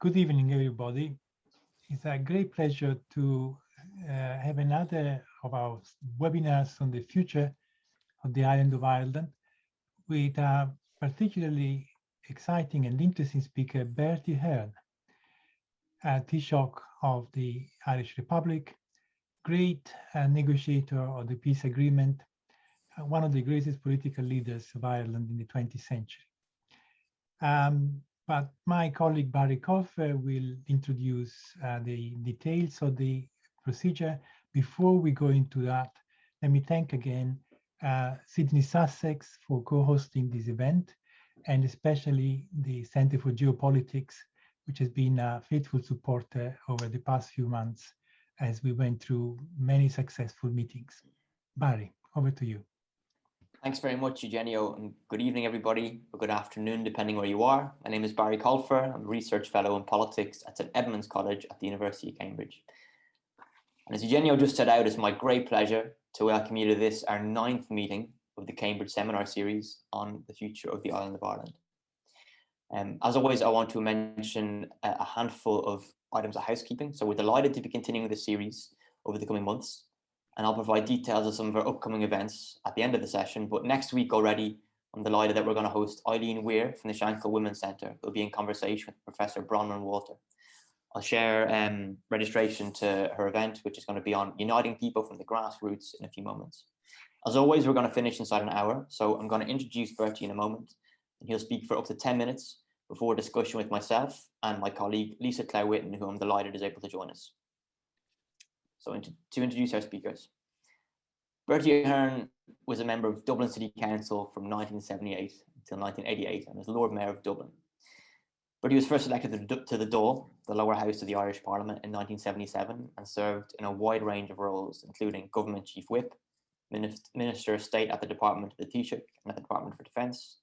Good evening, everybody. It's a great pleasure to have another of our webinars on the future of the island of Ireland with a particularly exciting and interesting speaker, Bertie Ahern, Taoiseach of the Irish Republic, great negotiator of the peace agreement, one of the greatest political leaders of Ireland in the 20th century. But my colleague Barry Colfer will introduce the details of the procedure. Before we go into that, let me thank again Sidney Sussex for co-hosting this event, and especially the Centre for Geopolitics, which has been a faithful supporter over the past few months as we went through many successful meetings. Barry, over to you. Thanks very much, Eugenio, and good evening, everybody, or good afternoon, depending where you are. My name is Barry Colfer. I'm a research fellow in politics at St Edmund's College at the University of Cambridge. And as Eugenio just set out, it's my great pleasure to welcome you to this, our 9th meeting of the Cambridge Seminar Series on the future of the island of Ireland. As always, I want to mention a handful of items of housekeeping. So we're delighted to be continuing the series over the coming months, and I'll provide details of some of our upcoming events at the end of the session. But next week already, I'm delighted that we're going to host Eileen Weir from the Shankill Women's Centre, who'll be in conversation with Professor Bronwyn Walter. I'll share registration to her event, which is going to be on uniting people from the grassroots in a few moments. As always, we're going to finish inside an hour, so I'm going to introduce Bertie in a moment, and he'll speak for up to 10 minutes before discussion with myself and my colleague Lisa Clare-Whitten, who I'm delighted is able to join us. So to introduce our speakers, Bertie Ahern was a member of Dublin City Council from 1978 until 1988 and was Lord Mayor of Dublin. Bertie was first elected to the Dáil, the lower house of the Irish Parliament, in 1977 and served in a wide range of roles, including Government Chief Whip, Minister of State at the Department of the Taoiseach and at the Department for Defence,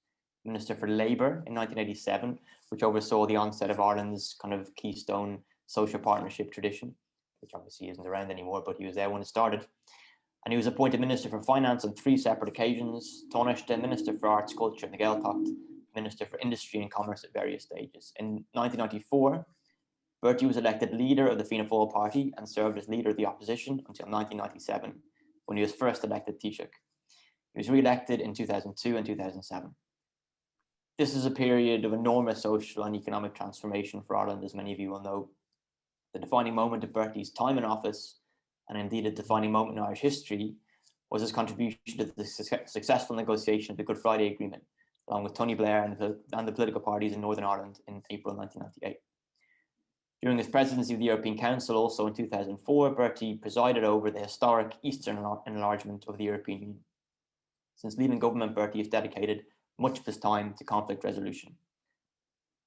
Minister for Labour in 1987, which oversaw the onset of Ireland's kind of keystone social partnership tradition, which obviously isn't around anymore, but he was there when it started. And he was appointed Minister for Finance on 3 separate occasions, Tánaiste, Minister for Arts, Culture and the Gaeltacht, Minister for Industry and Commerce at various stages. In 1994, Bertie was elected leader of the Fianna Fáil party and served as leader of the opposition until 1997, when he was first elected Taoiseach. He was re-elected in 2002 and 2007. This is a period of enormous social and economic transformation for Ireland, as many of you will know. The defining moment of Bertie's time in office, and indeed a defining moment in Irish history, was his contribution to the successful negotiation of the Good Friday Agreement, along with Tony Blair and the political parties in Northern Ireland in April 1998. During his presidency of the European Council, also in 2004, Bertie presided over the historic Eastern enlargement of the European Union. Since leaving government, Bertie has dedicated much of his time to conflict resolution.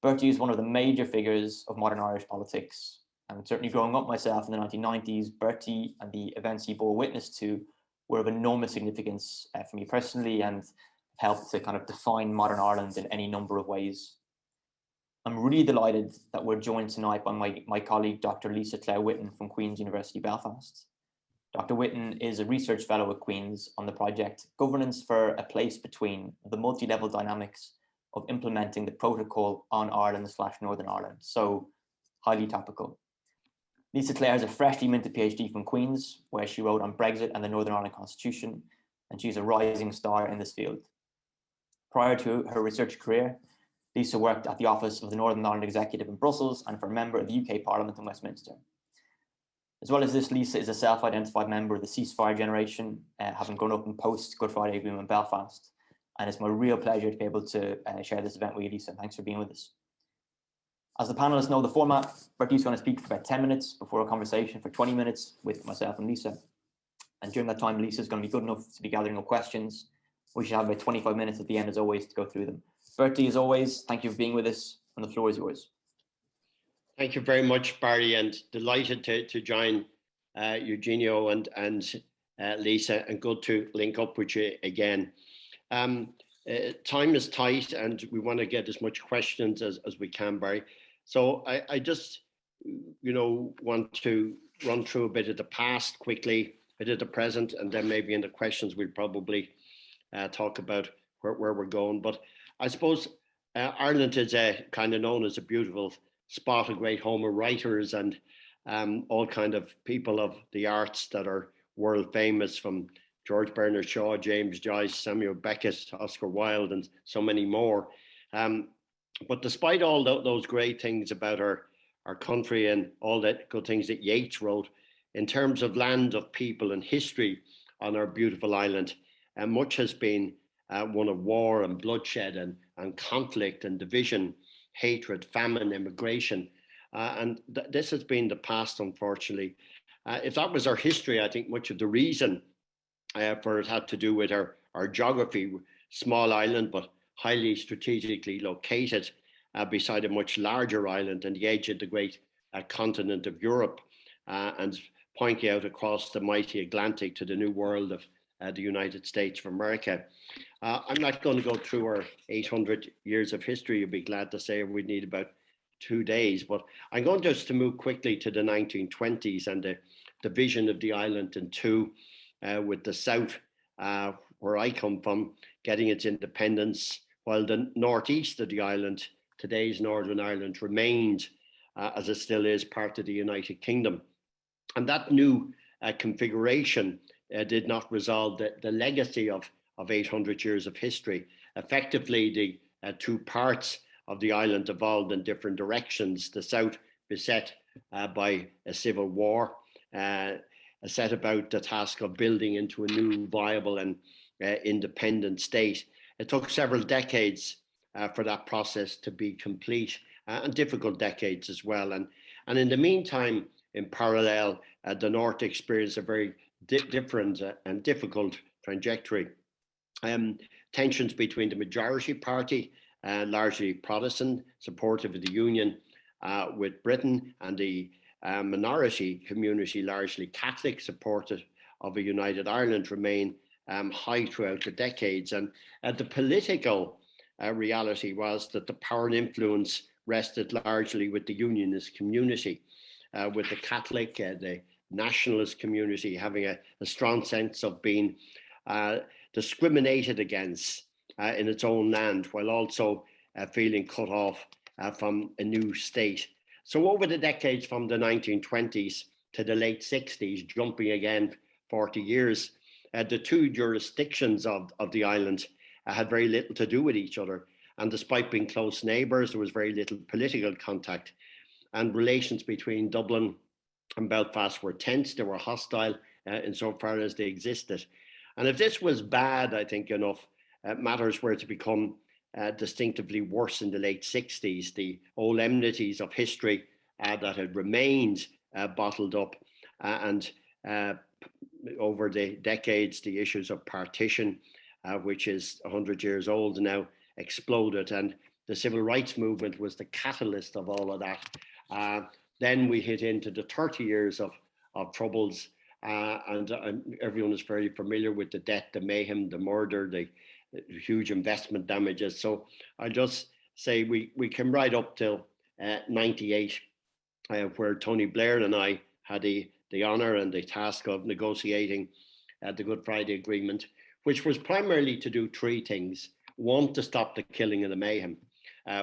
Bertie is one of the major figures of modern Irish politics, and certainly growing up myself in the 1990s, Bertie and the events he bore witness to were of enormous significance for me personally and helped to kind of define modern Ireland in any number of ways. I'm really delighted that we're joined tonight by my colleague, Dr. Lisa Clare-Whitten from Queen's University Belfast. Dr. Whitten is a research fellow at Queen's on the project Governance for a Place Between, the multi-level dynamics of implementing the protocol on Ireland/Northern Ireland. So highly topical. Lisa Clare has a freshly minted PhD from Queen's, where she wrote on Brexit and the Northern Ireland Constitution, and she's a rising star in this field. Prior to her research career, Lisa worked at the Office of the Northern Ireland Executive in Brussels and for a member of the UK Parliament in Westminster. As well as this, Lisa is a self-identified member of the ceasefire generation, having grown up in post-Good Friday Agreement in Belfast. And it's my real pleasure to be able to share this event with you, Lisa. Thanks for being with us. As the panelists know the format, Bertie's going to speak for about 10 minutes before a conversation for 20 minutes with myself and Lisa. And during that time, Lisa's going to be good enough to be gathering up questions. We should have about 25 minutes at the end, as always, to go through them. Bertie, as always, thank you for being with us, and the floor is yours. Thank you very much, Barry, and delighted to join Eugenio and Lisa, and good to link up with you again. Time is tight, and we want to get as much questions as we can, Barry. So I just, want to run through a bit of the past quickly, a bit of the present, and then maybe in the questions we'll probably talk about where we're going. But I suppose Ireland is kind of known as a beautiful spot a great home of writers and all kind of people of the arts that are world famous, from George Bernard Shaw, James Joyce, Samuel Beckett, Oscar Wilde, and so many more. But despite all those great things about our country and all the good things that Yeats wrote, in terms of land, of people and history on our beautiful island, much has been one of war and bloodshed and conflict and division, hatred, famine, immigration. This has been the past, unfortunately. If that was our history, I think much of the reason for it had to do with our geography, small island, but highly strategically located beside a much larger island and the edge of the great continent of Europe, and pointing out across the mighty Atlantic to the new world of the United States of America. I'm not going to go through our 800 years of history. You'll be glad to say we'd need about 2 days, but I'm going just to move quickly to the 1920s and the division of the island in two, with the south, where I come from, getting its independence, while the northeast of the island, today's Northern Ireland, remained, as it still is, part of the United Kingdom. And that new configuration did not resolve the legacy of 800 years of history. Effectively, the two parts of the island evolved in different directions. The south, beset by a civil war, set about the task of building into a new, viable and independent state. It took several decades for that process to be complete, and difficult decades as well. And in the meantime, in parallel, the North experienced a very different and difficult trajectory. Tensions between the majority party, largely Protestant, supportive of the Union with Britain, and the minority community, largely Catholic, supportive of a united Ireland, remain high throughout the decades. And the political reality was that the power and influence rested largely with the Unionist community, with the Catholic, the nationalist community having a strong sense of being discriminated against in its own land, while also feeling cut off from a new state. So over the decades from the 1920s to the late 60s, jumping again 40 years, the two jurisdictions of the island had very little to do with each other. And despite being close neighbours, there was very little political contact. And relations between Dublin and Belfast were tense, they were hostile insofar as they existed. And if this was bad, I think, enough, matters were to become distinctively worse in the late 60s. The old enmities of history that had remained bottled up, and over the decades, the issues of partition, which is 100 years old now, exploded, and the civil rights movement was the catalyst of all of that. Then we hit into the 30 years of troubles, and everyone is very familiar with the death, the mayhem, the murder, the huge investment damages. So I'll just say we came right up till 98, where Tony Blair and I had the honour and the task of negotiating the Good Friday Agreement, which was primarily to do three things. One, to stop the killing and the mayhem,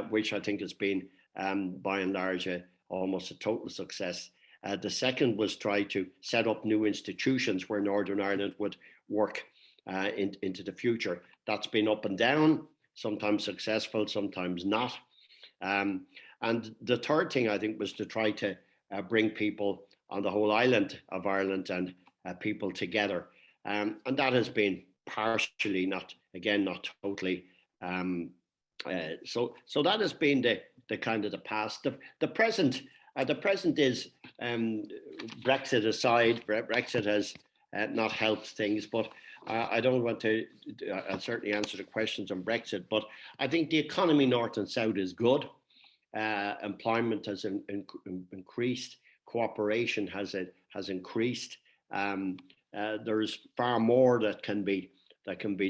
which I think has been, by and large, almost a total success. The second was try to set up new institutions where Northern Ireland would work into the future. That's been up and down, sometimes successful, sometimes not. And the third thing, I think, was to try to bring people on the whole island of Ireland and people together. And that has been partially, not totally. So that has been the kind of the past. The present is, Brexit aside. Brexit has not helped things, but I don't want to, I'll certainly answer the questions on Brexit, but I think the economy north and south is good. Employment has increased, cooperation has increased. There's far more that can be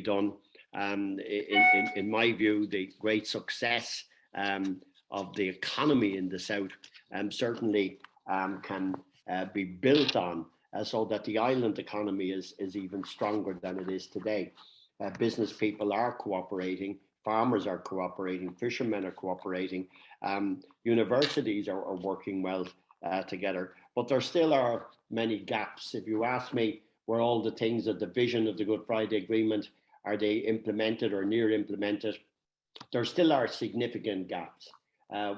done. In my view, the great success of the economy in the south certainly can be built on, so that the island economy is even stronger than it is today. Business people are cooperating, farmers are cooperating, fishermen are cooperating, universities are working well together, but there still are many gaps. If you ask me, were all the things that the vision of the Good Friday Agreement, are they implemented or near implemented? There still are significant gaps.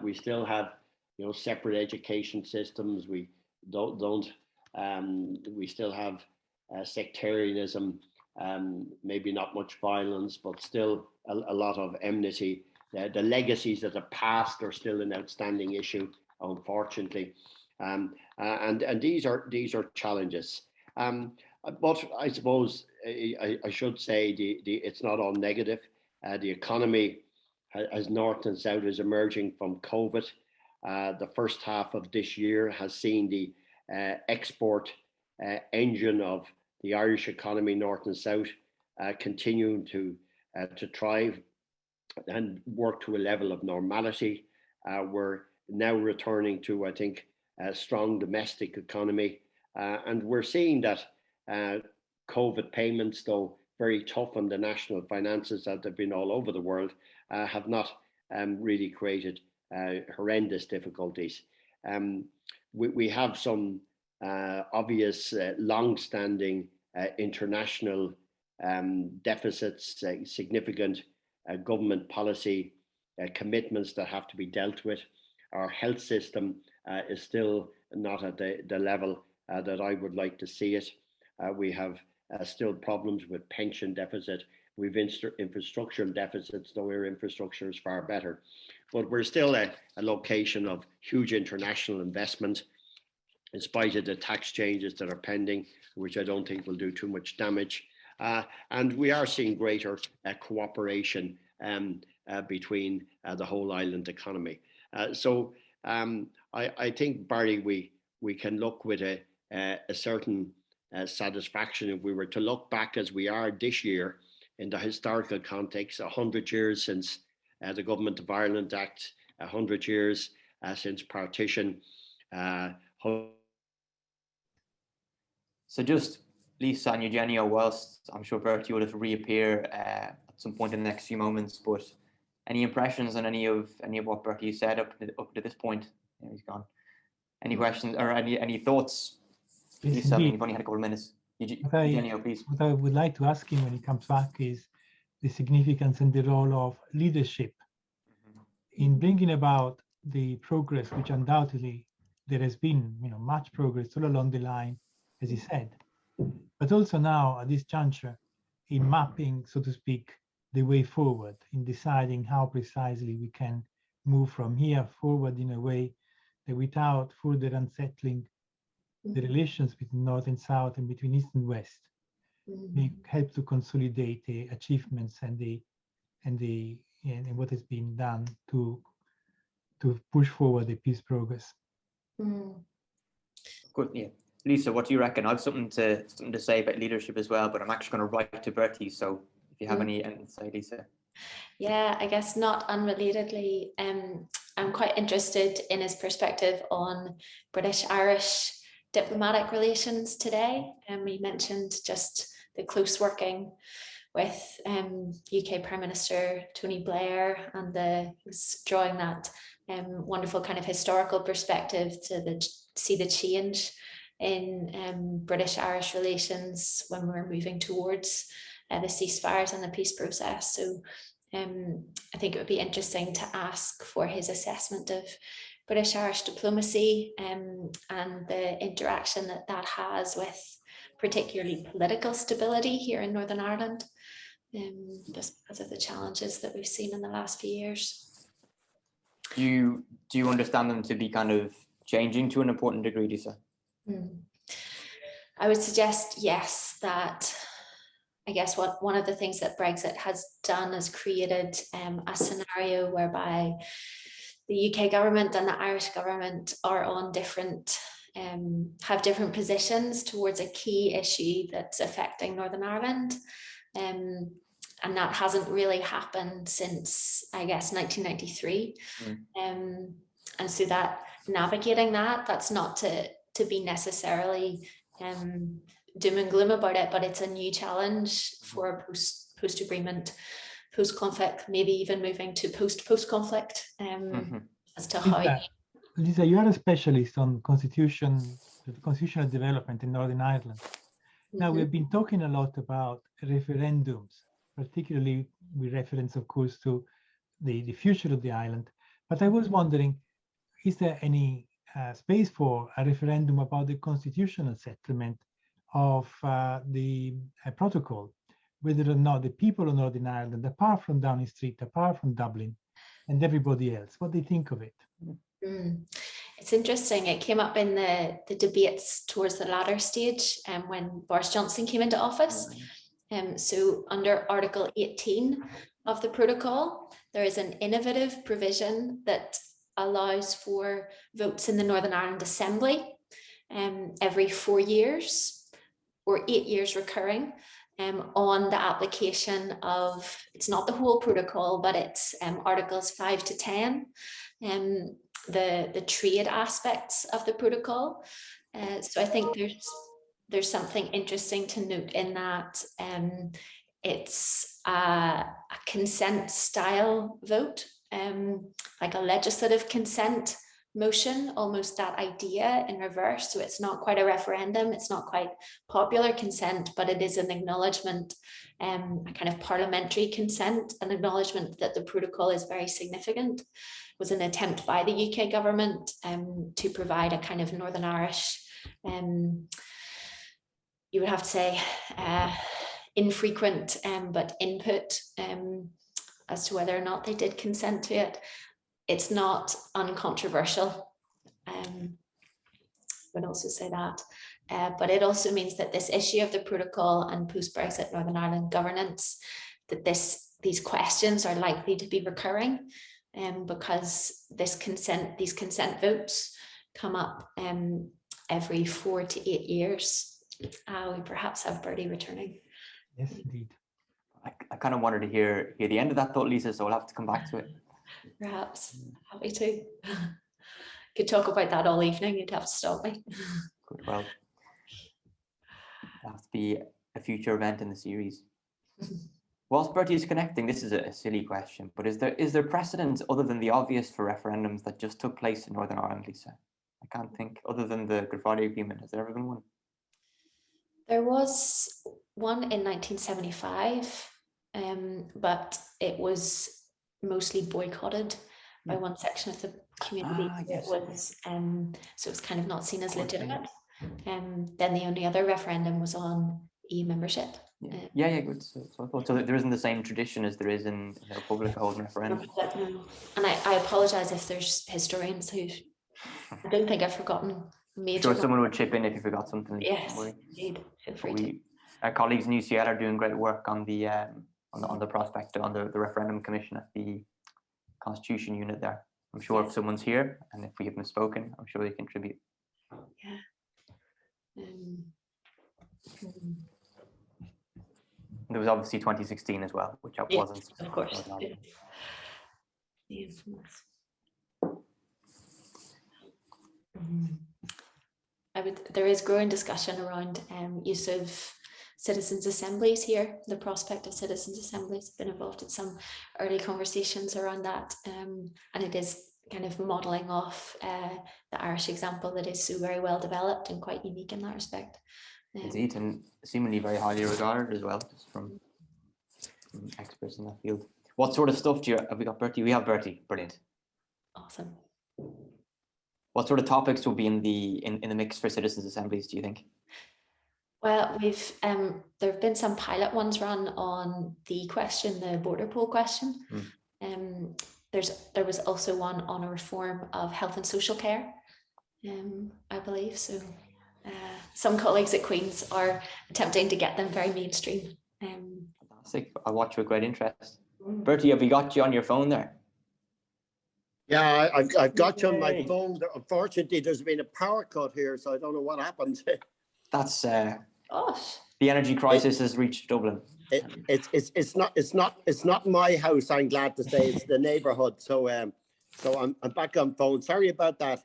We still have, separate education systems. We we still have sectarianism, maybe not much violence, but still a lot of enmity. The legacies of the past are still an outstanding issue, unfortunately, and these are challenges. But I suppose I should say it's not all negative. The economy, as north and south, is emerging from COVID. The first half of this year has seen the export engine of the Irish economy, north and south, continuing to thrive and work to a level of normality. We're now returning to, I think, a strong domestic economy, and we're seeing that COVID payments, though very tough on the national finances that have been all over the world, have not really created horrendous difficulties. We have some obvious long-standing international deficits, significant government policy commitments that have to be dealt with. Our health system is still not at the level that I would like to see it. We have still problems with pension deficit. We've infrastructural deficits, though our infrastructure is far better. But we're still a location of huge international investment, in spite of the tax changes that are pending, which I don't think will do too much damage. And we are seeing greater cooperation between the whole island economy. So I think, Barry, we can look with a certain satisfaction if we were to look back as we are this year in the historical context, 100 years since the Government of Ireland Act, 100 years since partition. So just Lisa and Eugenio, whilst I'm sure Bertie will have to reappear at some point in the next few moments, but any impressions on any of what Bertie said up to this point? Yeah, he's gone. Any questions or any thoughts? Yes, Lisa, indeed. you've only had a couple of minutes. Eugenio, please. What I would like to ask him when he comes back is the significance and the role of leadership in bringing about the progress, which undoubtedly there has been, much progress all along the line, as he said, but also now at this juncture in mapping, so to speak, the way forward, in deciding how precisely we can move from here forward in a way that without further unsettling the relations between North and South and between East and West, may help to consolidate the achievements and what has been done to push forward the peace progress. Good, yeah. Lisa, what do you reckon? I have something to say about leadership as well, but I'm actually going to write to Bertie. So if you have anything to say, Lisa. Yeah, I guess not unrelatedly, I'm quite interested in his perspective on British-Irish diplomatic relations today. We mentioned just the close working with UK Prime Minister Tony Blair, and drawing that wonderful kind of historical perspective to see the change in British-Irish relations when we're moving towards the ceasefires and the peace process. So I think it would be interesting to ask for his assessment of British-Irish diplomacy and the interaction that has with particularly political stability here in Northern Ireland, just because of the challenges that we've seen in the last few years. Do you understand them to be kind of changing to an important degree, Lisa? I would suggest yes, that I guess one of the things that Brexit has done is created a scenario whereby the UK government and the Irish government are on have different positions towards a key issue that's affecting Northern Ireland. And that hasn't really happened since, I guess, 1993. And so that navigating that's not to be necessarily doom and gloom about it, but it's a new challenge for a post-agreement post-conflict, maybe even moving to post-conflict as to how. Lisa, you are a specialist on constitutional development in Northern Ireland. Now, we've been talking a lot about referendums, particularly with reference, of course, to the future of the island. But I was wondering, is there any space for a referendum about the constitutional settlement of the protocol, whether or not the people of Northern Ireland, apart from Downing Street, apart from Dublin, and everybody else, what they think of it? It's interesting. It came up in the debates towards the latter stage when Boris Johnson came into office. So under Article 18 of the protocol, there is an innovative provision that allows for votes in the Northern Ireland Assembly every 4 years or 8 years recurring on the application of, it's not the whole protocol, but it's Articles 5 to 10, the trade aspects of the protocol. So I think there's something interesting to note in that it's a consent style vote, like a legislative consent motion, almost that idea in reverse. So it's not quite a referendum, it's not quite popular consent, but it is an acknowledgement, a kind of parliamentary consent, an acknowledgement that the protocol is very significant. It was an attempt by the UK government to provide a kind of Northern Irish, you would have to say, infrequent but input as to whether or not they did consent to it. It's not uncontroversial. I would also say that. But it also means that this issue of the protocol and post-Brexit Northern Ireland governance, that these questions are likely to be recurring because these consent votes come up every 4 to 8 years. We perhaps have Bertie returning. Yes, indeed. I kind of wanted to hear the end of that thought, Lisa, so we'll have to come back to it. Perhaps. Happy to. Could talk about that all evening. You'd have to stop me. Good. Well, that'll have to be a future event in the series. Whilst Bertie is connecting, this is a silly question, but is there precedent other than the obvious for referendums that just took place in Northern Ireland, Lisa? I can't think, other than the Good Friday Agreement. Has there ever been one? There was one in 1975, but it was mostly boycotted by one section of the community. Yes. It was so it's kind of not seen as legitimate. Then the only other referendum was on EU membership. Yeah, good. So I thought so that there isn't the same tradition as there is in the Republic of holding referendum. And I apologise if there's historians who, I don't think I've forgotten major. Sure, someone would chip in if you forgot something. Yes, indeed. Feel free to. Our colleagues in UCL are doing great work on the prospect on the referendum commission at the Constitution unit there. I'm sure if someone's here and if we have misspoken, I'm sure they contribute. Yeah. There was obviously 2016 as well, which wasn't. Of course. There is growing discussion around use of citizens' assemblies here. The prospect of citizens' assemblies. I've been involved in some early conversations around that, and it is kind of modelling off the Irish example that is so very well developed and quite unique in that respect. Indeed, and seemingly very highly regarded as well, just from experts in that field. What sort of stuff have we got, Bertie? We have Bertie. Brilliant. Awesome. What sort of topics will be in the mix for citizens' assemblies, do you think? Well, there have been some pilot ones run on the border poll question. There was also one on a reform of health and social care, I believe. So some colleagues at Queen's are attempting to get them very mainstream. Fantastic. I watch with great interest. Bertie, have we got you on your phone there? Yeah, I've got you on my phone. Unfortunately, there's been a power cut here, so I don't know what happened. That's the energy crisis has reached Dublin. It's not my house. I'm glad to say it's the neighbourhood. So I'm back on phone. Sorry about that.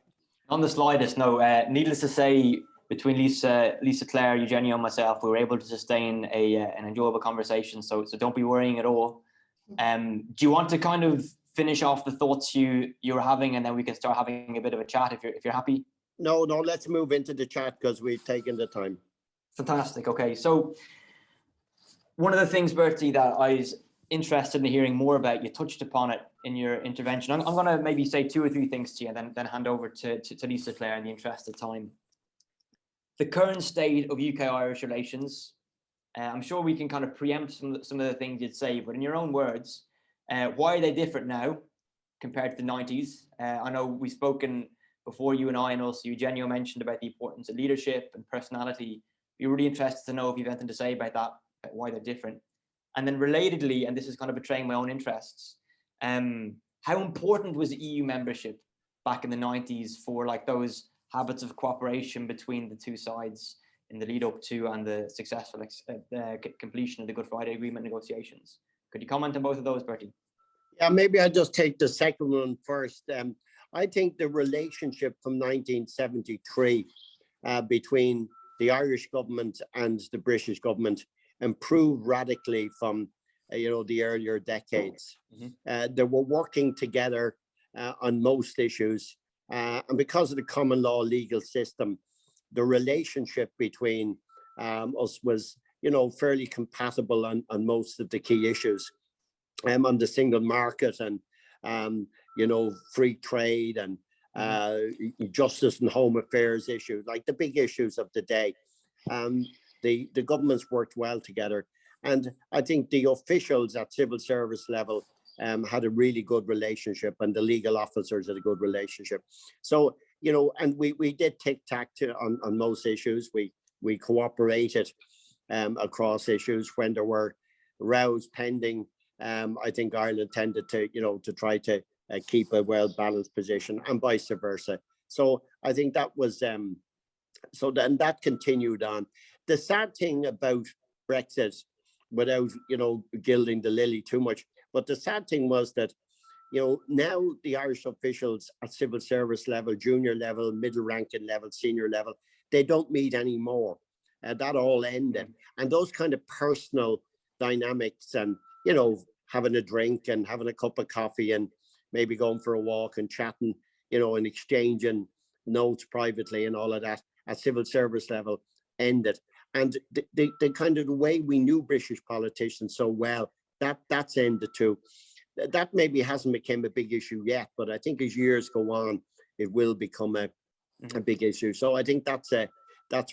On the slightest, no. Needless to say, between Lisa Clare, Eugenio, and myself, we were able to sustain an enjoyable conversation. So don't be worrying at all. Do you want to kind of finish off the thoughts you were having, and then we can start having a bit of a chat if you're happy? No, let's move into the chat because we've taken the time. Fantastic. Okay, so one of the things, Bertie, that I was interested in hearing more about, you touched upon it in your intervention. I'm going to maybe say 2 or 3 things to you, and then hand over to Lisa Clare in the interest of time. The current state of UK-Irish relations. I'm sure we can kind of preempt some of the things you'd say, but in your own words, why are they different now compared to the 90s? I know we've spoken before, you and I, and also Eugenio mentioned about the importance of leadership and personality. Be really interested to know if you've anything to say about that, about why they're different. And then relatedly, and this is kind of betraying my own interests, how important was EU membership back in the 90s for like those habits of cooperation between the two sides in the lead up to and the successful completion of the Good Friday Agreement negotiations? Could you comment on both of those, Bertie? Yeah, maybe I'll just take the second one first. I think the relationship from 1973 between the Irish government and the British government improved radically from the earlier decades. They were working together on most issues, and because of the common law legal system, the relationship between us was fairly compatible on most of the key issues, on the single market and free trade and justice and home affairs issues, like the big issues of the day. The governments worked well together, and I think the officials at civil service level had a really good relationship, and the legal officers had a good relationship. So and we did tic-tac on most issues. We cooperated across issues when there were rows pending. I think Ireland tended to try to keep a well-balanced position, and vice versa. So I think that was so then that continued on. The sad thing about Brexit, without gilding the lily too much, but the sad thing was that now the Irish officials at civil service level, junior level, middle ranking level, senior level, they don't meet anymore. That all ended, and those kind of personal dynamics and having a drink and having a cup of coffee and maybe going for a walk and chatting, and exchanging notes privately and all of that at civil service level ended. And the kind of the way we knew British politicians so well, that's ended too. That maybe hasn't become a big issue yet, but I think as years go on, it will become a big issue. So I think that's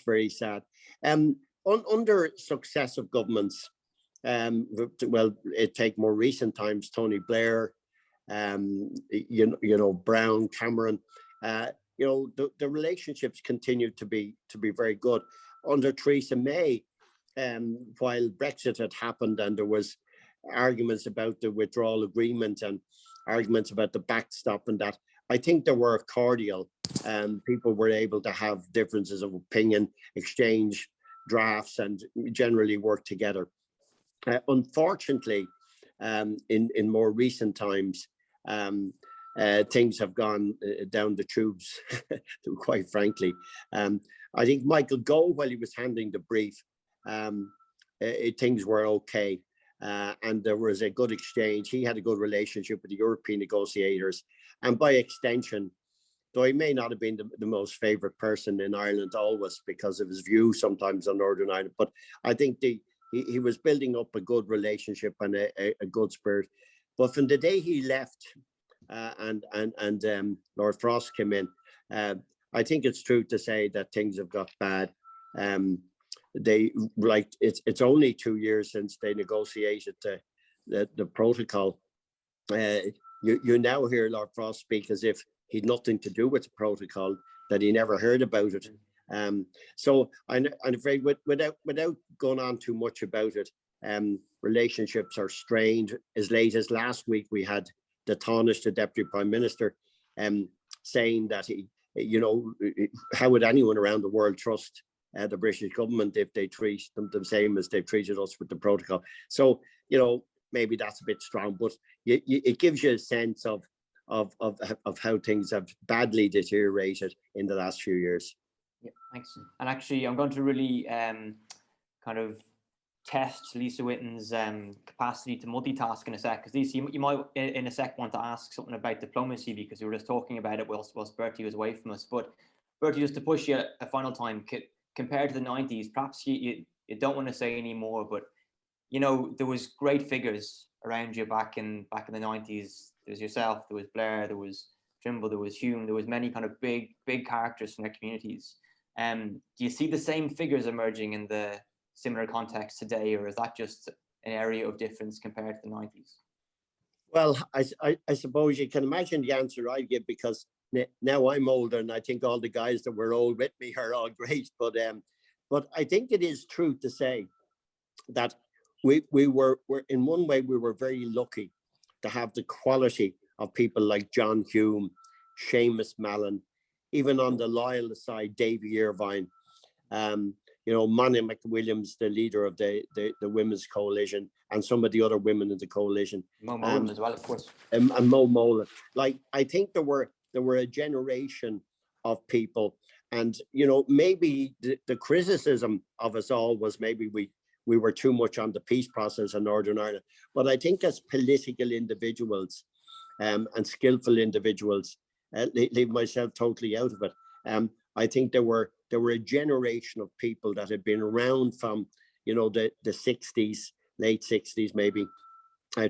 very sad. Under successive governments, it take more recent times, Tony Blair, Brown, Cameron, the relationships continued to be very good. Under Theresa May, while Brexit had happened and there was arguments about the withdrawal agreement and arguments about the backstop and that, I think they were cordial, and people were able to have differences of opinion, exchange drafts, and generally work together. Unfortunately, in more recent times, things have gone down the tubes, quite frankly. I think Michael Gove, while he was handling the brief, things were okay. And there was a good exchange. He had a good relationship with the European negotiators. And by extension, though he may not have been the most favourite person in Ireland always because of his views sometimes on Northern Ireland, but I think he was building up a good relationship and a good spirit. But from the day he left and Lord Frost came in, I think it's true to say that things have got bad. It's only 2 years since they negotiated the protocol. You now hear Lord Frost speak as if he'd nothing to do with the protocol, that he never heard about it. So I'm afraid without going on too much about it, relationships are strained. As late as last week, we had the Tánaiste Deputy Prime Minister saying that how would anyone around the world trust the British government if they treat them the same as they've treated us with the protocol? So maybe that's a bit strong, but it gives you a sense of how things have badly deteriorated in the last few years. Yeah, thanks. And actually, I'm going to really kind of test Lisa Whitten's capacity to multitask in a sec, because Lisa, you might in a sec want to ask something about diplomacy, because we were just talking about it whilst Bertie was away from us. But Bertie, just to push you a final time, compared to the 90s, perhaps you don't want to say any more, but you know, there was great figures around you back in the 90s. There was yourself, there was Blair, there was Trimble, there was Hume, there was many kind of big characters from their communities. Do you see the same figures emerging in the similar context today, or is that just an area of difference compared to the 90s? Well, I suppose you can imagine the answer I give, because now I'm older, and I think all the guys that were old with me are all great. But I think it is true to say that we were in one way, we were very lucky to have the quality of people like John Hume, Seamus Mallon, even on the loyal side, Davy Irvine, you know, Monica McWilliams, the leader of the Women's Coalition, and some of the other women in the coalition. Mo Molan as well, of course. And Mo Molan. Like, I think there were a generation of people, and you know, maybe the criticism of us all was maybe we were too much on the peace process in Northern Ireland. But I think as political individuals and skillful individuals, leave myself totally out of it. I think there were a generation of people that had been around from, you know, the 60s, late 60s maybe,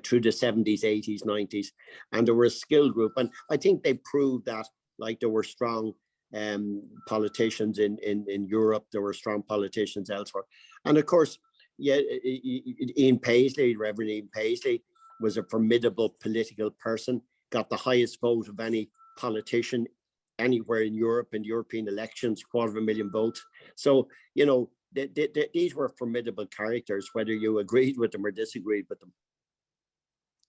through the 70s, 80s, 90s, and there were a skill group. And I think they proved that, like, there were strong politicians in Europe, there were strong politicians elsewhere. And of course, yeah, Ian Paisley, Reverend Ian Paisley, was a formidable political person, got the highest vote of any politician anywhere in Europe, in European elections, 250,000 votes. So, you know, these were formidable characters, whether you agreed with them or disagreed with them.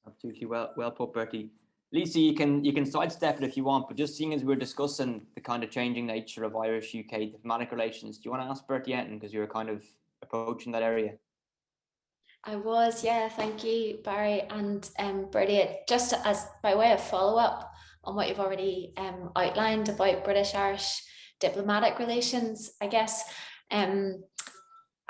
Absolutely, well put, Bertie. Lisa, you can sidestep it if you want, but just seeing as we're discussing the kind of changing nature of Irish-UK diplomatic relations, do you want to ask Bertie Ahern, because you're kind of approaching that area? I was, yeah, thank you, Barry. And Bertie, just as by way of follow-up on what you've already outlined about British-Irish diplomatic relations, I guess I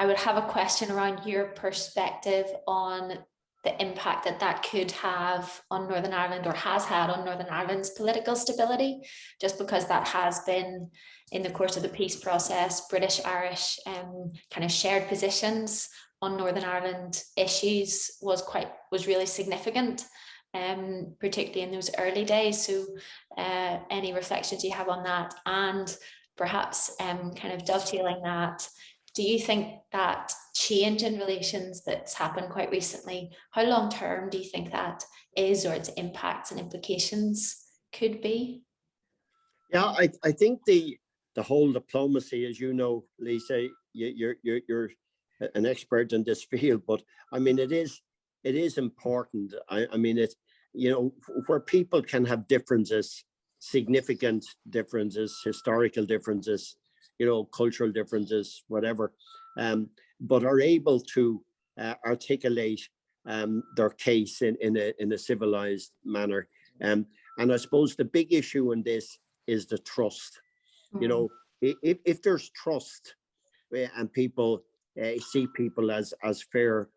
would have a question around your perspective on the impact that could have on Northern Ireland, or has had on Northern Ireland's political stability, just because that has been, in the course of the peace process, British-Irish kind of shared positions on Northern Ireland issues was really significant, particularly in those early days. So any reflections you have on that, and perhaps kind of dovetailing that, do you think that change in relations that's happened quite recently, how long term do you think that is, or its impacts and implications could be? Yeah, I think the whole diplomacy, as you know, Lisa, you're an expert in this field, but I mean, it is important. I mean, it, you know, where people can have differences, significant differences, historical differences, you know, cultural differences, whatever, but are able to articulate their case in a civilized manner. And I suppose the big issue in this is the trust. You know, if there's trust and people see people as fair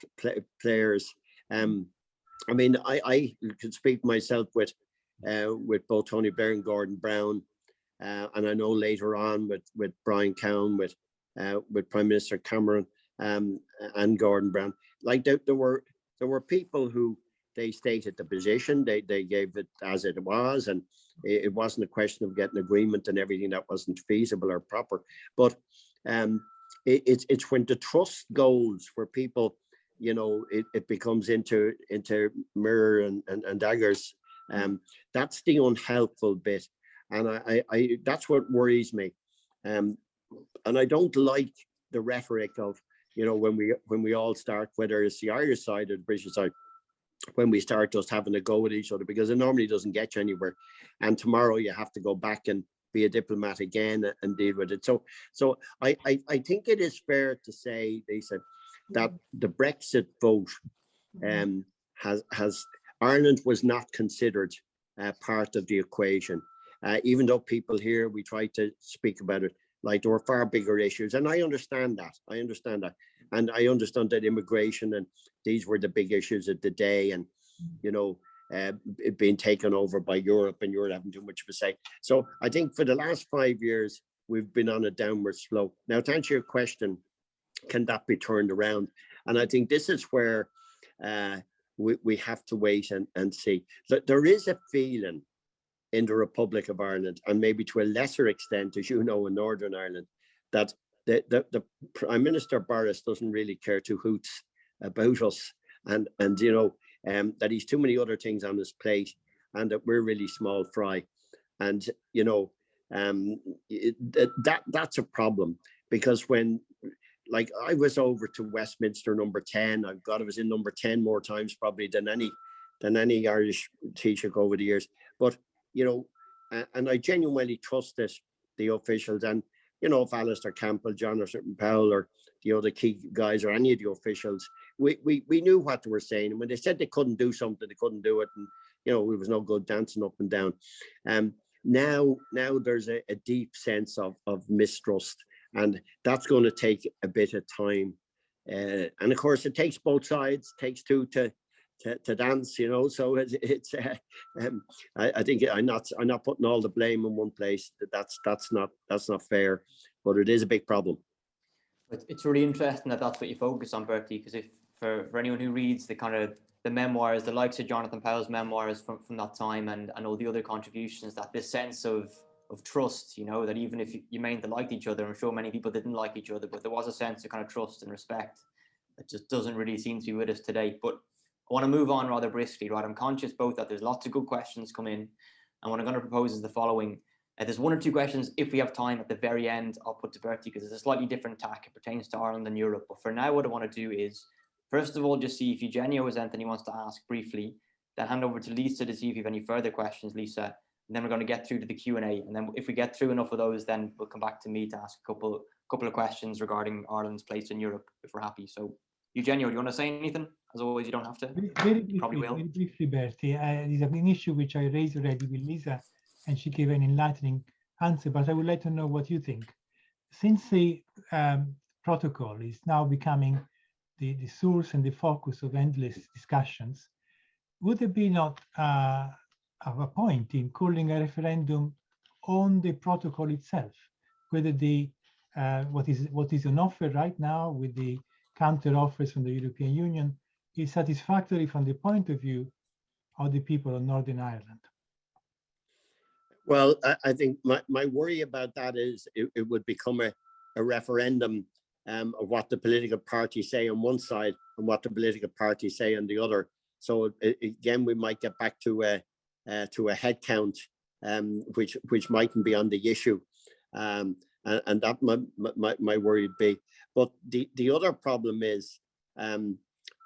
players, I mean, I could speak myself with both Tony Blair and Gordon Brown, and I know later on with Brian Cowan, with Prime Minister Cameron, and Gordon Brown, like there were people who they stated the position, they gave it as it was, and it wasn't a question of getting agreement and everything that wasn't feasible or proper. But it's when the trust goes, where people, you know, it becomes into mirror and daggers. That's the unhelpful bit, and I that's what worries me. And I don't like the rhetoric of, you know, when we all start, whether it's the Irish side or the British side, when we start just having a go at each other, because it normally doesn't get you anywhere. And tomorrow you have to go back and be a diplomat again and deal with it. So I think it is fair to say, Lisa, that the Brexit vote has Ireland was not considered part of the equation. Even though people here, we try to speak about it like there were far bigger issues, and I understand that. And I understand that immigration and these were the big issues of the day, and you know, it being taken over by Europe and Europe having too much of a say. So I think for the last 5 years, we've been on a downward slope. Now, to answer your question, can that be turned around? And I think this is where we have to wait and see. There is a feeling in the Republic of Ireland, and maybe to a lesser extent, as you know, in Northern Ireland, that the Prime Minister Boris doesn't really care two hoots about us, and you know, that he's too many other things on his plate, and that we're really small fry. And you know, that's a problem, because when, like, I was over to Westminster number 10, I was in number 10 more times probably than any Irish Taoiseach over the years. But you know, and I genuinely trusted the officials, and you know, if Alistair Campbell, Jonathan Powell, or the other key guys, or any of the officials, we knew what they were saying. And when they said they couldn't do something, they couldn't do it, and you know, it was no good dancing up and down. Now there's a deep sense of mistrust, and that's going to take a bit of time. And of course, it takes both sides. It takes two to dance, you know. So it's I think I'm not putting all the blame in one place. That's not fair, but it is a big problem. It's really interesting that that's what you focus on, Bertie, because if for anyone who reads the memoirs, the likes of Jonathan Powell's memoirs from that time, and all the other contributions, that this sense of trust, you know, that even if you may not like each other, I'm sure many people didn't like each other, but there was a sense of kind of trust and respect that just doesn't really seem to be with us today. But I want to move on rather briskly, right? I'm conscious both that there's lots of good questions come in, and what I'm going to propose is the following. There's one or two questions, if we have time at the very end, I'll put to Bertie, because it's a slightly different tack. It pertains to Ireland and Europe. But for now, what I want to do is, first of all, just see if Eugenio has anything he wants to ask briefly, then hand over to Lisa to see if you have any further questions, Lisa. And then we're going to get through to the Q&A. And then if we get through enough of those, then we'll come back to me to ask a couple of questions regarding Ireland's place in Europe, if we're happy. So, Eugenio, do you want to say anything? As always, you don't have to. Very briefly, Bertie. There's an issue which I raised already with Lisa, and she gave an enlightening answer, but I would like to know what you think. Since the protocol is now becoming the source and the focus of endless discussions, would there be not a point in calling a referendum on the protocol itself, whether the what is on offer right now with the counter offers from the European Union is satisfactory from the point of view of the people of Northern Ireland? Well, I think my worry about that is it would become a referendum of what the political parties say on one side and what the political parties say on the other. So again, we might get back to a head count, which mightn't be on the issue, and that my worry would be. But the other problem is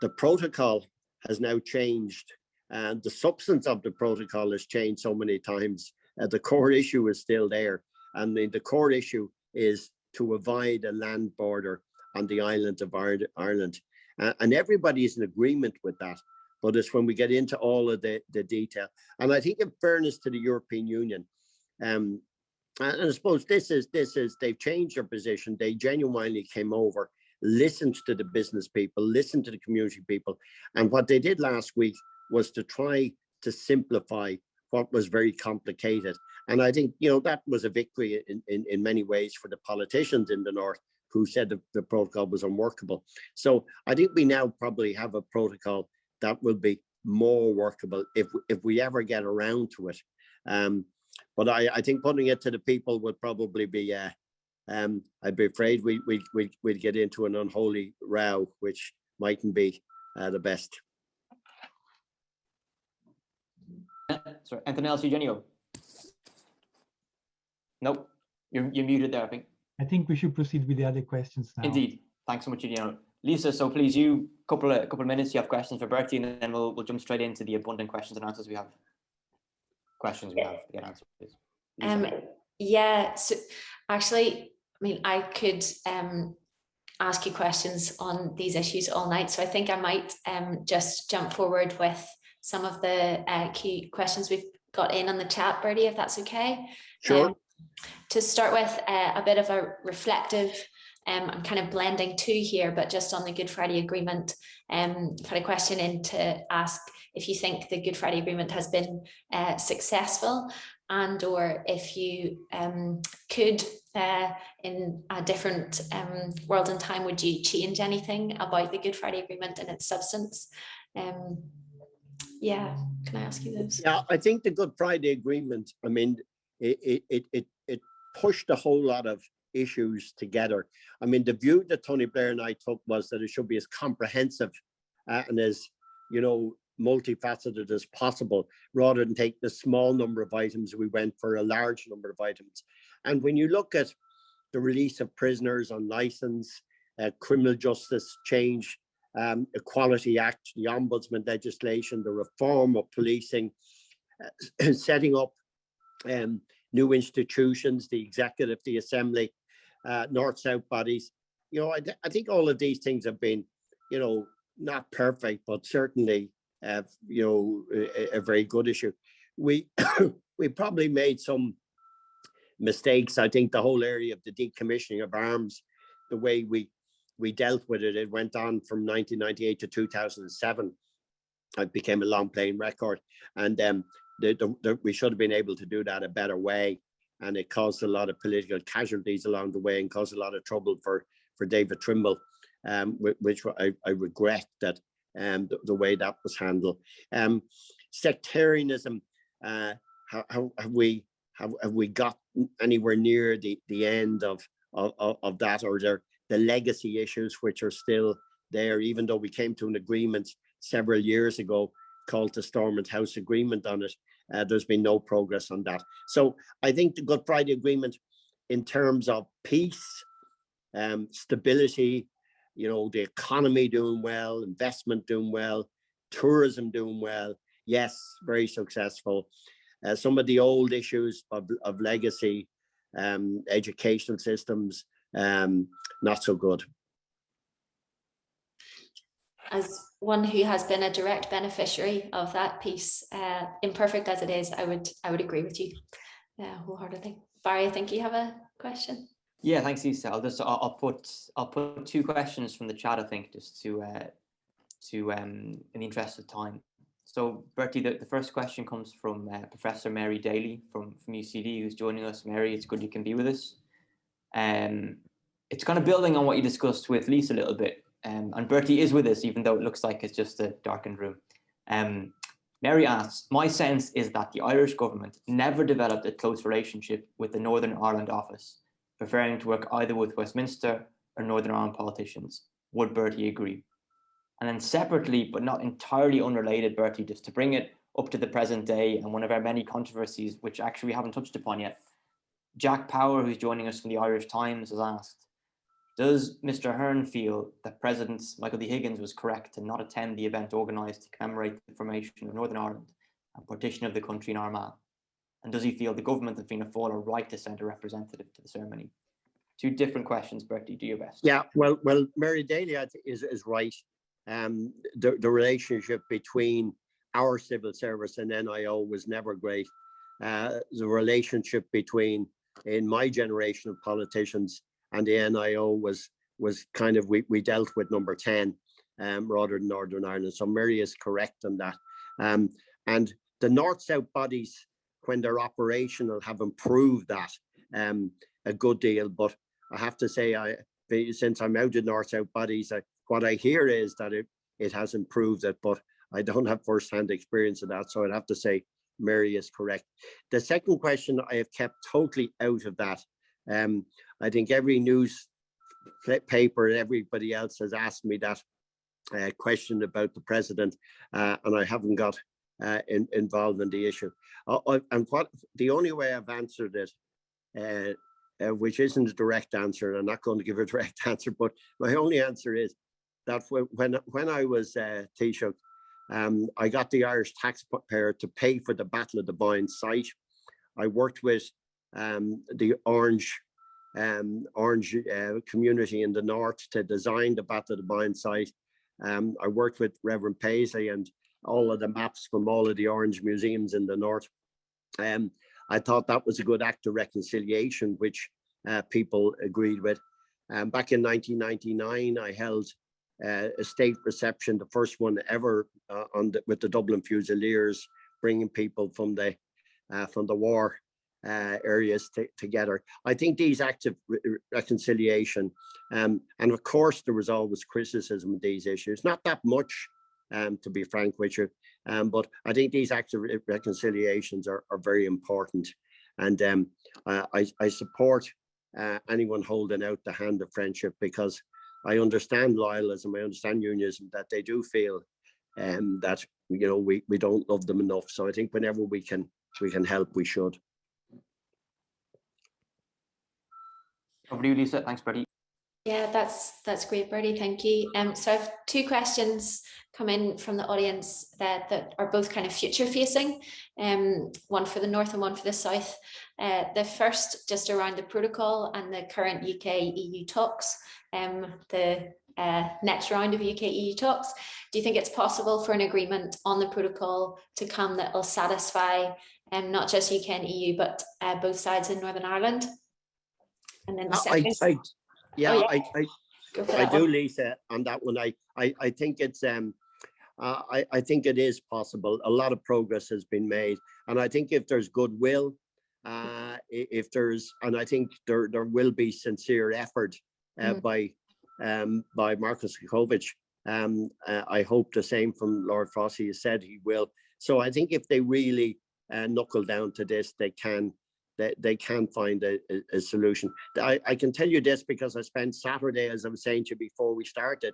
the protocol has now changed, and the substance of the protocol has changed so many times. The core issue is still there, and the core issue is to avoid a land border on the island of Ireland, and everybody is in agreement with that. But it's when we get into all of the detail, and I think, in fairness to the European Union, and I suppose this is they've changed their position. They genuinely came over, listened to the business people, listened to the community people, and what they did last week was to try to simplify what was very complicated. And I think, you know, that was a victory in many ways for the politicians in the north who said the protocol was unworkable. So I think we now probably have a protocol that will be more workable if we ever get around to it. But I think putting it to the people would probably be, I'd be afraid we'd get into an unholy row, which mightn't be the best. Sorry, anything else, Eugenio? Nope, you're muted there, I think. I think we should proceed with the other questions now. Indeed. Thanks so much, Eugenio. Lisa, so please, you couple of minutes. You have questions for Bertie, and then we'll jump straight into the abundant questions and answers we have. Questions we have to get answered, please. Yeah. So actually, I mean, I could ask you questions on these issues all night. So I think I might just jump forward with some of the key questions we've got in on the chat, Bertie, if that's okay. Sure. To start with, a bit of a reflective I'm kind of blending two here, but just on the Good Friday Agreement, I've had a question in to ask if you think the Good Friday Agreement has been successful, and or if you could, in a different world and time, would you change anything about the Good Friday Agreement and its substance? Yeah, can I ask you those? Yeah, I think the Good Friday Agreement, I mean, it pushed a whole lot of issues together. I mean, the view that Tony Blair and I took was that it should be as comprehensive and as, you know, multifaceted as possible, rather than take the small number of items. We went for a large number of items. And when you look at the release of prisoners on license, criminal justice change, Equality Act, the Ombudsman legislation, the reform of policing, setting up new institutions, the executive, the Assembly, North-South bodies. You know, I think all of these things have been, you know, not perfect, but certainly, you know, a very good issue. We we probably made some mistakes. I think the whole area of the decommissioning of arms, the way we dealt with it, it went on from 1998 to 2007. It became a long playing record, and we should have been able to do that a better way, and it caused a lot of political casualties along the way and caused a lot of trouble for David Trimble, which I regret that the way that was handled. Sectarianism, have we got anywhere near the end of that, or the legacy issues which are still there, even though we came to an agreement several years ago called the Stormont House Agreement on it. There's been no progress on that. So I think the Good Friday Agreement, in terms of peace, stability, you know, the economy doing well, investment doing well, tourism doing well, yes, very successful. Some of the old issues of legacy, educational systems, not so good. As one who has been a direct beneficiary of that piece, imperfect as it is, I would agree with you wholeheartedly. Barry, I think you have a question. Yeah, thanks, Lisa. I'll put two questions from the chat, I think, just to in the interest of time. So Bertie, the first question comes from Professor Mary Daly from UCD, who's joining us. Mary, it's good you can be with us. It's kind of building on what you discussed with Lisa a little bit. And Bertie is with us, even though it looks like it's just a darkened room. Mary asks, my sense is that the Irish government never developed a close relationship with the Northern Ireland office, preferring to work either with Westminster or Northern Ireland politicians. Would Bertie agree? And then separately, but not entirely unrelated, Bertie, just to bring it up to the present day and one of our many controversies, which actually we haven't touched upon yet. Jack Power, who's joining us from the Irish Times, has asked, does Mr. Ahern feel that President Michael D. Higgins was correct to not attend the event organised to commemorate the formation of Northern Ireland and partition of the country in Armagh? And does he feel the government of Fianna Fáil are right to send a representative to the ceremony? Two different questions, Bertie, do your best. Yeah, well, Mary Daly is right. The relationship between our civil service and NIO was never great. The relationship between, in my generation of politicians, and the NIO was kind of, we dealt with number 10 rather than Northern Ireland. So Mary is correct on that. And the North-South bodies, when they're operational, have improved that a good deal. But I have to say, since I'm out in North-South bodies, what I hear is that it has improved it, but I don't have first-hand experience of that. So I'd have to say Mary is correct. The second question I have kept totally out of that. I think every news paper and everybody else has asked me that question about the president, and I haven't got involved in the issue. And what the only way I've answered it, which isn't a direct answer, and I'm not going to give a direct answer, but my only answer is that when I was Taoiseach, I got the Irish taxpayer to pay for the Battle of the Boyne site. I worked with the Orange community in the north to design the Battle of the Boyne site. I worked with Reverend Paisley and all of the maps from all of the Orange museums in the north. I thought that was a good act of reconciliation, which people agreed with. Back in 1999, I held a state reception, the first one ever with the Dublin Fusiliers, bringing people from the war areas together. I think these acts of reconciliation, and of course there was always criticism of these issues, not that much, to be frank with you, but I think these acts of reconciliations are very important, and I support anyone holding out the hand of friendship, because I understand loyalism, I understand unionism, that they do feel that, you know, we don't love them enough. So I think whenever we can help, we should. Over to you, Lisa. Thanks, Bertie. Yeah, that's great, Bertie. Thank you. So I have two questions come in from the audience that are both kind of future facing, one for the north and one for the south. The first just around the protocol and the current UK-EU talks, the next round of UK-EU talks. Do you think it's possible for an agreement on the protocol to come that will satisfy not just UK and EU, but both sides in Northern Ireland? And then the second, I do, Lisa, on that one. I think it's I think it is possible. A lot of progress has been made, and I think if there's goodwill, if there's, and I think there will be sincere effort by Marcus Kukovic. I hope the same from Lord Fossey has said he will. So I think if they really knuckle down to this, they can find a solution. I can tell you this because I spent Saturday, as I was saying to you before we started,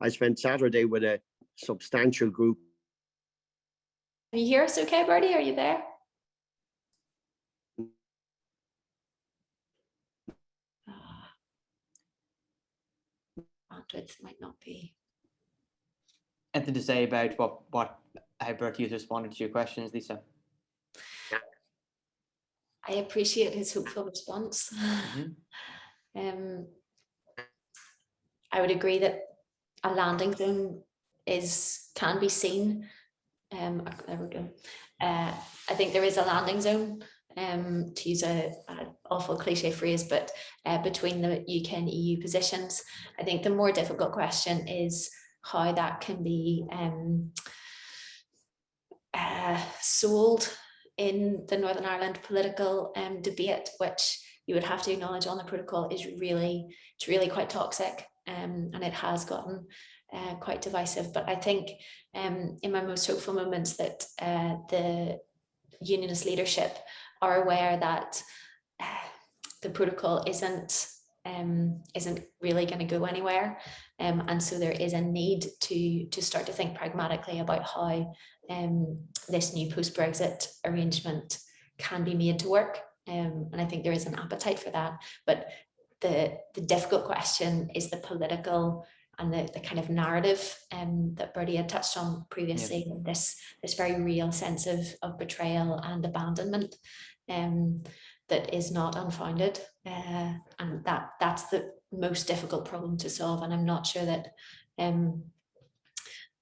I spent Saturday with a substantial group. Can you hear us okay, Bertie? Are you there? Bandwidth might not be. Anything to say about how Bertie has responded to your questions, Lisa? I appreciate his hopeful response. Mm-hmm. I would agree that a landing zone can be seen. There we go. I think there is a landing zone, to use an awful cliche phrase, but between the UK and EU positions. I think the more difficult question is how that can be sold in the Northern Ireland political debate, which you would have to acknowledge on the protocol is really quite toxic, and it has gotten quite divisive. But I think in my most hopeful moments that the unionist leadership are aware that the protocol isn't really going to go anywhere, and so there is a need to start to think pragmatically about how this new post-Brexit arrangement can be made to work, and I think there is an appetite for that. But the difficult question is the political and the kind of narrative that Bertie had touched on previously. Yes. This very real sense of betrayal and abandonment that is not unfounded, and that's the most difficult problem to solve. And I'm not sure that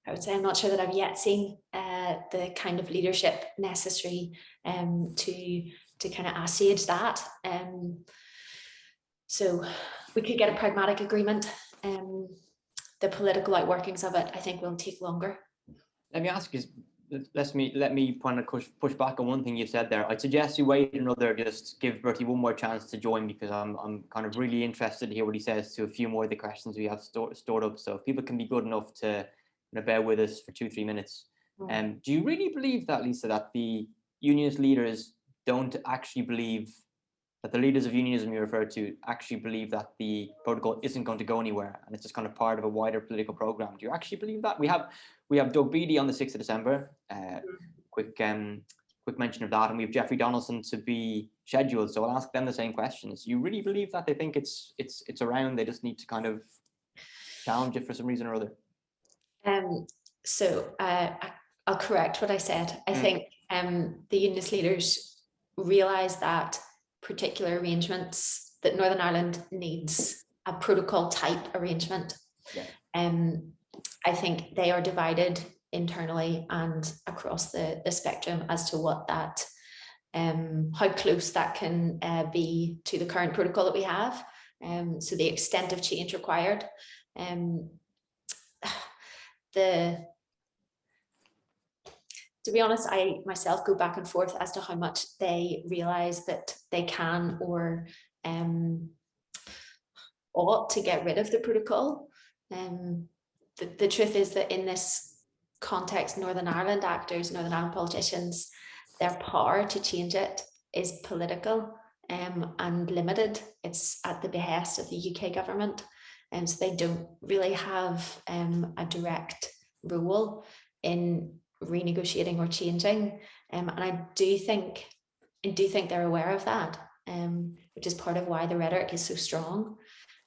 I would say I'm not sure that I've yet seen the kind of leadership necessary to kind of assuage that. So we could get a pragmatic agreement. The political outworkings of it, I think, will take longer. Let me ask you, let me kind of push back on one thing you said there. I'd suggest you wait another, just give Bertie one more chance to join, because I'm kind of really interested to hear what he says to a few more of the questions we have stored up. So if people can be good enough to bear with us for 2-3 minutes. Do you really believe that, Lisa, that the unionist leaders don't actually believe, that the leaders of unionism you refer to actually believe that the protocol isn't going to go anywhere and it's just kind of part of a wider political program? Do you actually believe that? We have Doug Beattie on the 6th of December. Quick mention of that, and we have Jeffrey Donaldson to be scheduled. So I'll ask them the same questions. You really believe that they think it's around? They just need to kind of challenge it for some reason or other? So I'll correct what I said. I think the unionist leaders realise that particular arrangements, that Northern Ireland needs a protocol type arrangement. I think they are divided internally and across the spectrum as to what that, how close that can be to the current protocol that we have. So the extent of change required. To be honest, I myself go back and forth as to how much they realise that they can or ought to get rid of the protocol. The truth is that in this context, Northern Ireland actors, Northern Ireland politicians, their power to change it is political and limited. It's at the behest of the UK government, and so they don't really have a direct role in renegotiating or changing. And I do think they're aware of that, which is part of why the rhetoric is so strong.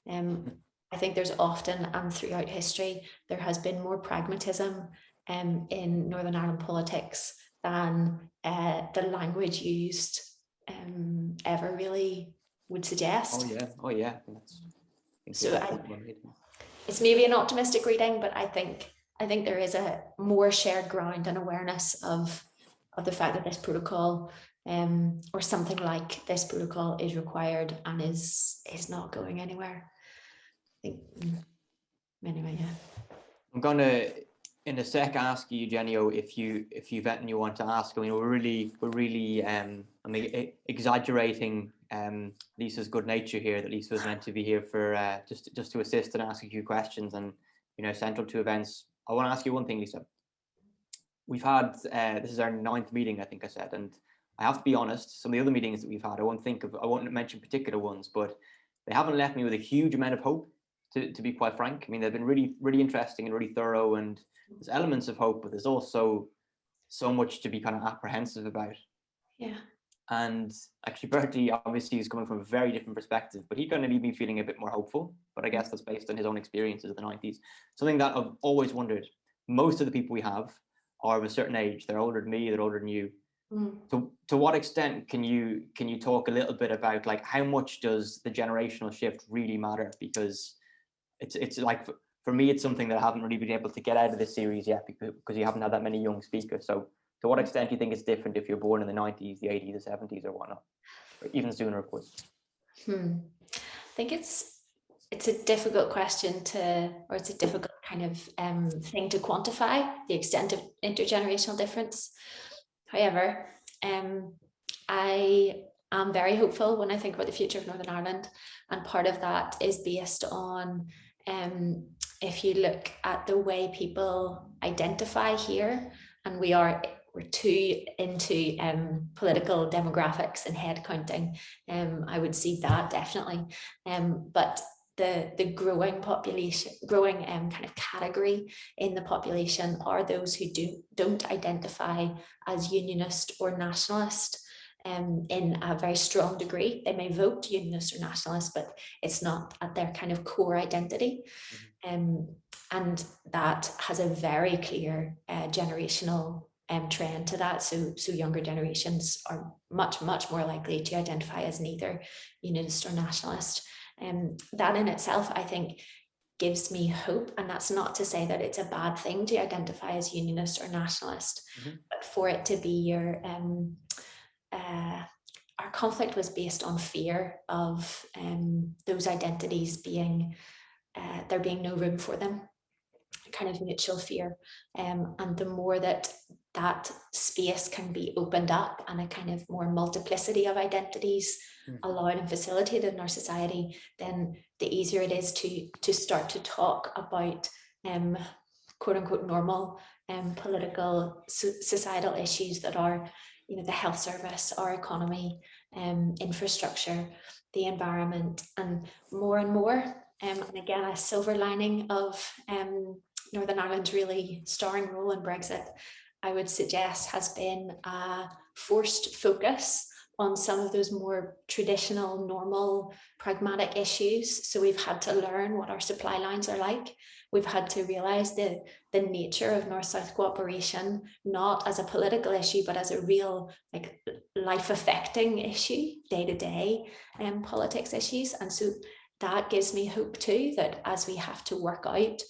I think there's often, and throughout history, there has been more pragmatism in Northern Ireland politics than the language used ever really would suggest. Oh yeah. So it's maybe an optimistic reading, but I think there is a more shared ground and awareness of the fact that this protocol or something like this protocol is required and is not going anywhere. I think anyway, yeah. I'm gonna in a sec ask you, Eugenio, if you've anything you want to ask. I mean, we're really exaggerating Lisa's good nature here, that Lisa was meant to be here for just to assist and ask a few questions, and central to events. I want to ask you one thing, Lisa. We've had this is our 9th meeting, I think I said, and I have to be honest, some of the other meetings that we've had, I won't mention particular ones, but they haven't left me with a huge amount of hope, to be quite frank. I mean, they've been really interesting and really thorough, and there's elements of hope, but there's also so much to be kind of apprehensive about. Yeah. And actually, Bertie obviously is coming from a very different perspective, but he kind of leave me feeling a bit more hopeful. But I guess that's based on his own experiences of the 90s. Something that I've always wondered, most of the people we have are of a certain age. They're older than me, they're older than you. To what extent can you talk a little bit about, like, how much does the generational shift really matter? Because it's like, for me, it's something that I haven't really been able to get out of this series yet, because you haven't had that many young speakers. So to what extent do you think it's different if you're born in the 90s, the 80s, the 70s, or whatnot, or even sooner, of course? I think it's a difficult question or it's a difficult kind of thing to quantify, the extent of intergenerational difference. However, I am very hopeful when I think about the future of Northern Ireland, and part of that is based on if you look at the way people identify here, and we're too into political demographics and head counting. I would see that definitely, but the growing population, kind of category in the population are those who don't identify as unionist or nationalist in a very strong degree. They may vote unionist or nationalist, but it's not at their kind of core identity. And that has a very clear generational trend to that. So younger generations are much more likely to identify as neither unionist or nationalist. That in itself, I think, gives me hope. And that's not to say that it's a bad thing to identify as unionist or nationalist, but for it to be your our conflict was based on fear of those identities being there being no room for them, kind of mutual fear, and the more that space can be opened up and a kind of more multiplicity of identities allowed and facilitated in our society, then the easier it is to start to talk about quote unquote normal political societal issues that are, the health service, our economy, infrastructure, the environment, and more. And again, a silver lining of Northern Ireland's really starring role in Brexit, I would suggest, has been a forced focus on some of those more traditional, normal, pragmatic issues. So we've had to learn what our supply lines are like. We've had to realise the nature of North-South cooperation, not as a political issue, but as a real, like, life-affecting issue, day-to-day politics issues. And so that gives me hope too, that as we have to work out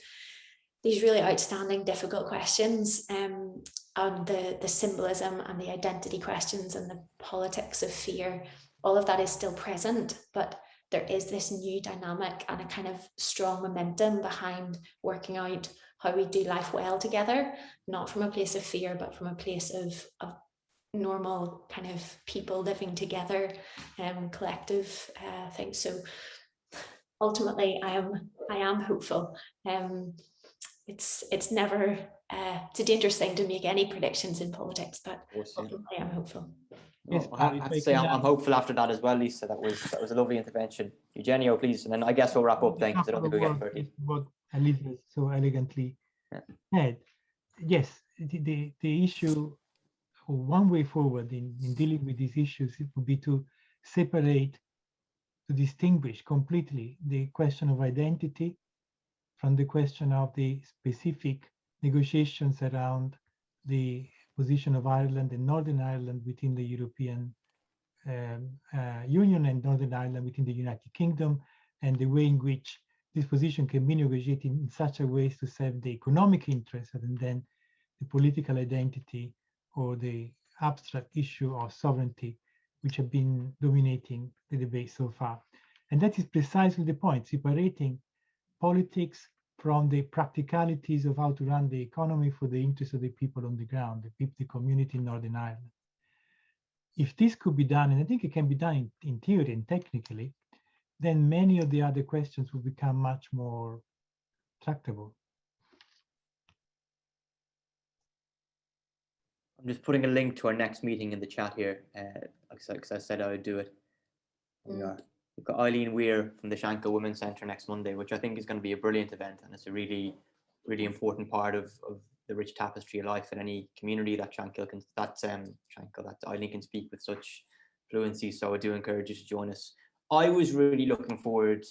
these really outstanding, difficult questions, and the symbolism and the identity questions and the politics of fear, all of that is still present, but there is this new dynamic and a kind of strong momentum behind working out how we do life well together, not from a place of fear, but from a place of normal kind of people living together, collective things. So ultimately, I am hopeful. It's never it's a dangerous thing to make any predictions in politics, but ultimately I'm hopeful. Yes, I have to say I'm hopeful after that as well, Lisa. That was a lovely intervention. Eugenio, please, and then I guess we'll wrap up then, because I don't think we'll get Bertie. What Elizabeth so elegantly said. Yes, the issue, one way forward in dealing with these issues, it would be to separate, to distinguish completely the question of identity from the question of the specific negotiations around the position of Ireland and Northern Ireland within the European Union and Northern Ireland within the United Kingdom, and the way in which this position can be negotiated in such a way as to serve the economic interests and then the political identity or the abstract issue of sovereignty, which have been dominating the debate so far. And that is precisely the point, separating politics from the practicalities of how to run the economy for the interests of the people on the ground, the community in Northern Ireland. If this could be done, and I think it can be done in theory and technically, then many of the other questions will become much more tractable. I'm just putting a link to our next meeting in the chat here, because I said I would do it. We've got Eileen Weir from the Shankill Women's Centre next Monday, which I think is going to be a brilliant event, and it's a really, really important part of the rich tapestry of life in any community that that Eileen can speak with such fluency. So I do encourage you to join us. I was really looking forward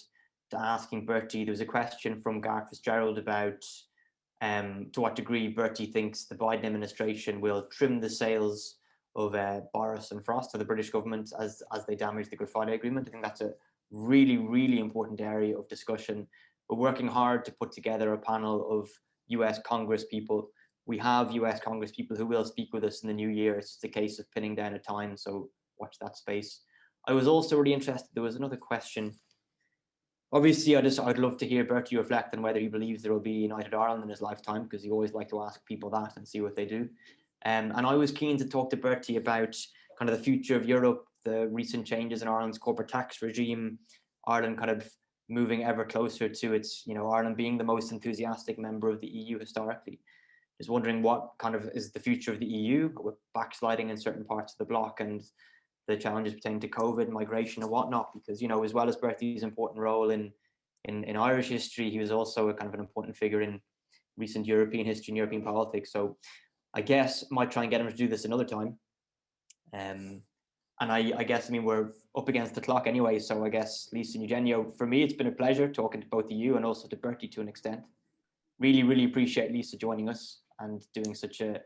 to asking Bertie. There was a question from Gareth Fitzgerald about to what degree Bertie thinks the Biden administration will trim the sails of Boris and Frost to the British government as they damage the Good Friday Agreement. I think that's a really, really important area of discussion. We're working hard to put together a panel of US Congress people. We have US Congress people who will speak with us in the new year. It's just a case of pinning down a time, so watch that space. I was also really interested, there was another question. Obviously, I'd love to hear Bertie reflect on whether he believes there will be United Ireland in his lifetime, because he always like to ask people that and see what they do. And I was keen to talk to Bertie about kind of the future of Europe, the recent changes in Ireland's corporate tax regime, Ireland kind of moving ever closer to its, Ireland being the most enthusiastic member of the EU historically. Just wondering what kind of is the future of the EU, with backsliding in certain parts of the bloc and the challenges pertaining to COVID, migration and whatnot, because, as well as Bertie's important role in Irish history, he was also a kind of an important figure in recent European history and European politics. So I guess I might try and get him to do this another time. And I guess, we're up against the clock anyway. So I guess, Lisa and Eugenio, for me, it's been a pleasure talking to both of you and also to Bertie to an extent. Really, really appreciate Lisa joining us and doing such an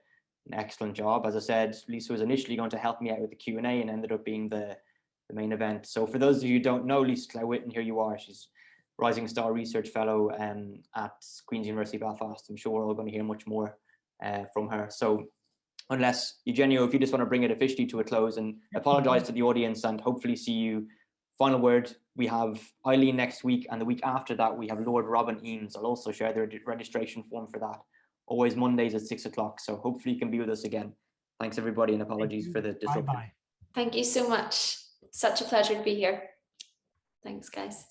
excellent job. As I said, Lisa was initially going to help me out with the Q&A and ended up being the main event. So for those of you who don't know Lisa Clare-Whitten, here you are. She's Rising Star Research Fellow at Queen's University Belfast. I'm sure we're all going to hear much more from her. So unless, Eugenio, if you just want to bring it officially to a close, and apologise to the audience and hopefully see you. Final word, we have Eileen next week, and the week after that we have Lord Robin Eames. I'll also share the registration form for that. Always Mondays at 6 o'clock. So hopefully you can be with us again. Thanks everybody, and apologies for the disruption. Bye-bye. Thank you so much. Such a pleasure to be here. Thanks, guys.